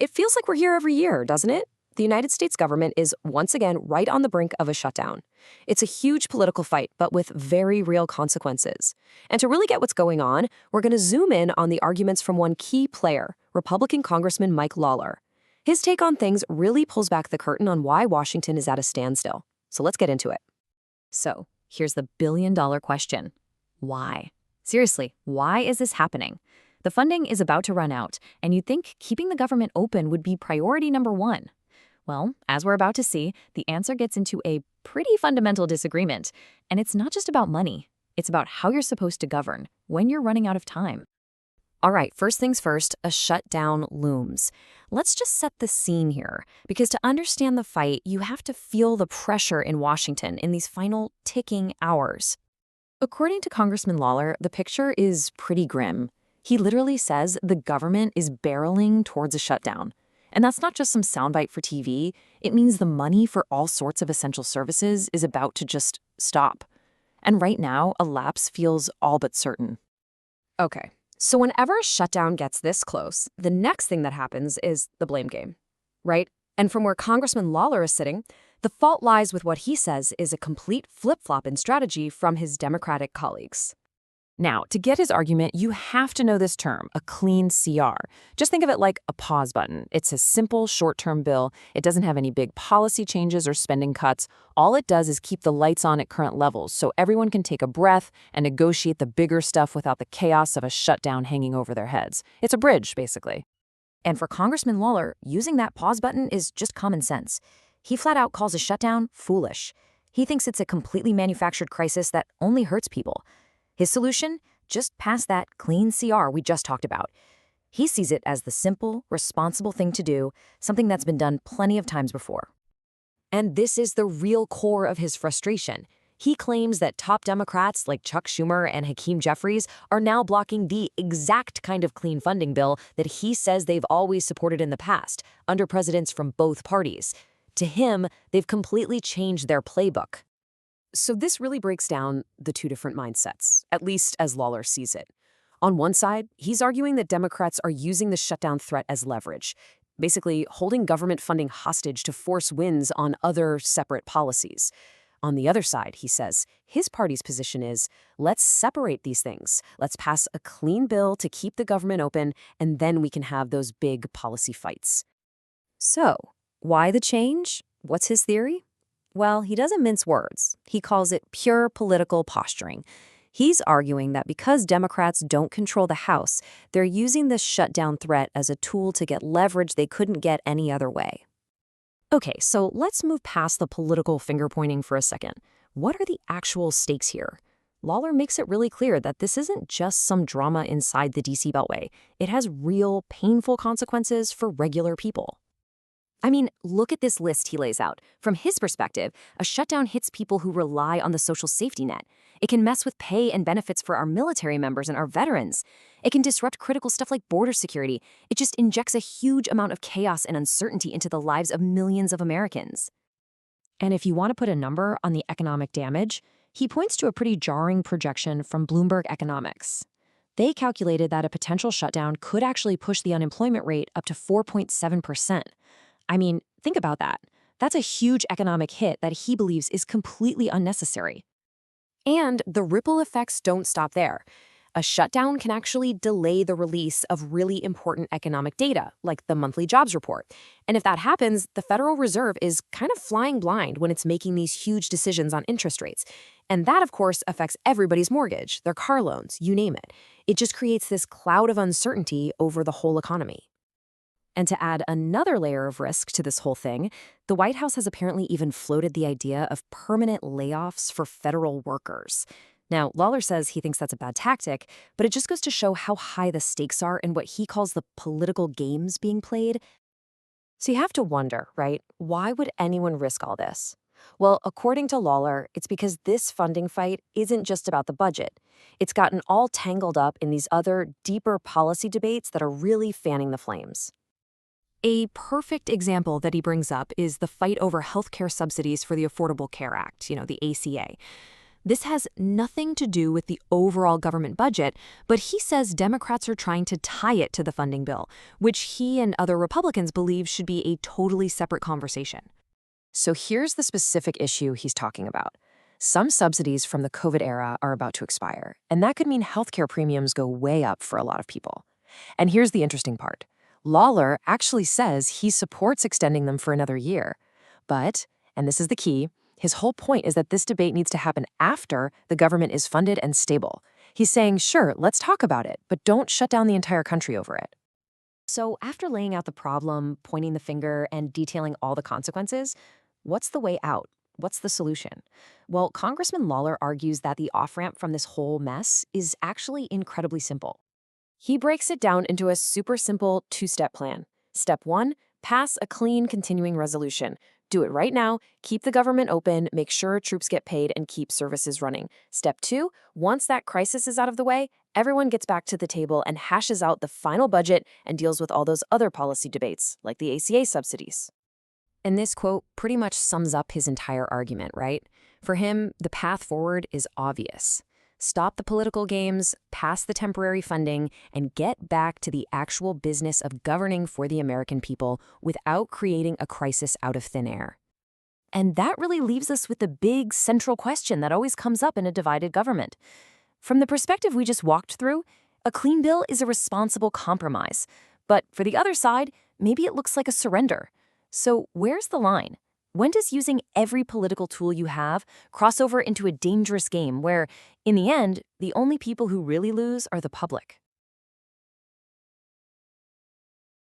It feels like we're here every year, doesn't it? The United States government is once again right on the brink of a shutdown. It's a huge political fight, but with very real consequences. And to really get what's going on, we're going to zoom in on the arguments from one key player, Republican Congressman Mike Lawler. His take on things really pulls back the curtain on why Washington is at a standstill. So let's get into it. So, here's the billion-dollar question. Why? Seriously, why is this happening? The funding is about to run out, and you'd think keeping the government open would be priority number one. Well, as we're about to see, the answer gets into a pretty fundamental disagreement. And it's not just about money. It's about how you're supposed to govern when you're running out of time. All right, first things first, a shutdown looms. Let's just set the scene here, because to understand the fight, you have to feel the pressure in Washington in these final ticking hours. According to Congressman Lawler, the picture is pretty grim. He literally says the government is barreling towards a shutdown. And that's not just some soundbite for TV. It means the money for all sorts of essential services is about to just stop. And right now, a lapse feels all but certain. Okay, so whenever a shutdown gets this close, the next thing that happens is the blame game, right? And from where Congressman Lawler is sitting, the fault lies with what he says is a complete flip-flop in strategy from his Democratic colleagues. Now, to get his argument, you have to know this term, a clean CR. Just think of it like a pause button. It's a simple, short-term bill. It doesn't have any big policy changes or spending cuts. All it does is keep the lights on at current levels so everyone can take a breath and negotiate the bigger stuff without the chaos of a shutdown hanging over their heads. It's a bridge, basically. And for Congressman Lawler, using that pause button is just common sense. He flat out calls a shutdown foolish. He thinks it's a completely manufactured crisis that only hurts people. His solution? Just pass that clean CR we just talked about. He sees it as the simple, responsible thing to do, something that's been done plenty of times before. And this is the real core of his frustration. He claims that top Democrats like Chuck Schumer and Hakeem Jeffries are now blocking the exact kind of clean funding bill that he says they've always supported in the past, under presidents from both parties. To him, they've completely changed their playbook. So this really breaks down the two different mindsets, at least as Lawler sees it. On one side, he's arguing that Democrats are using the shutdown threat as leverage, basically holding government funding hostage to force wins on other separate policies. On the other side, he says, his party's position is, let's separate these things. Let's pass a clean bill to keep the government open, and then we can have those big policy fights. So, why the change? What's his theory? Well, he doesn't mince words. He calls it pure political posturing. He's arguing that because Democrats don't control the House, they're using this shutdown threat as a tool to get leverage they couldn't get any other way. Okay, so let's move past the political finger-pointing for a second. What are the actual stakes here? Lawler makes it really clear that this isn't just some drama inside the D.C. Beltway. It has real, painful consequences for regular people. I mean, look at this list he lays out. From his perspective, a shutdown hits people who rely on the social safety net. It can mess with pay and benefits for our military members and our veterans. It can disrupt critical stuff like border security. It just injects a huge amount of chaos and uncertainty into the lives of millions of Americans. And if you want to put a number on the economic damage, he points to a pretty jarring projection from Bloomberg Economics. They calculated that a potential shutdown could actually push the unemployment rate up to 4.7%. I mean, think about that. That's a huge economic hit that he believes is completely unnecessary. And the ripple effects don't stop there. A shutdown can actually delay the release of really important economic data, like the monthly jobs report. And if that happens, the Federal Reserve is kind of flying blind when it's making these huge decisions on interest rates. And that, of course, affects everybody's mortgage, their car loans, you name it. It just creates this cloud of uncertainty over the whole economy. And to add another layer of risk to this whole thing, the White House has apparently even floated the idea of permanent layoffs for federal workers. Now, Lawler says he thinks that's a bad tactic, but it just goes to show how high the stakes are in what he calls the political games being played. So you have to wonder, right? Why would anyone risk all this? Well, according to Lawler, it's because this funding fight isn't just about the budget. It's gotten all tangled up in these other, deeper policy debates that are really fanning the flames. A perfect example that he brings up is the fight over healthcare subsidies for the Affordable Care Act, the ACA. This has nothing to do with the overall government budget, but he says Democrats are trying to tie it to the funding bill, which he and other Republicans believe should be a totally separate conversation. So here's the specific issue he's talking about. Some subsidies from the COVID era are about to expire, and that could mean healthcare premiums go way up for a lot of people. And here's the interesting part. Lawler actually says he supports extending them for another year. But, and this is the key, his whole point is that this debate needs to happen after the government is funded and stable. He's saying, sure, let's talk about it, but don't shut down the entire country over it. So after laying out the problem, pointing the finger, and detailing all the consequences, what's the way out? What's the solution? Well, Congressman Lawler argues that the off-ramp from this whole mess is actually incredibly simple. He breaks it down into a super simple two-step plan. Step 1, pass a clean continuing resolution. Do it right now, keep the government open, make sure troops get paid, and keep services running. Step 2, once that crisis is out of the way, everyone gets back to the table and hashes out the final budget and deals with all those other policy debates, like the ACA subsidies. And this quote pretty much sums up his entire argument, right? For him, the path forward is obvious. Stop the political games, pass the temporary funding, and get back to the actual business of governing for the American people without creating a crisis out of thin air. And that really leaves us with the big central question that always comes up in a divided government. From the perspective we just walked through, a clean bill is a responsible compromise. But for the other side, maybe it looks like a surrender. So where's the line? When does using every political tool you have cross over into a dangerous game where, in the end, the only people who really lose are the public?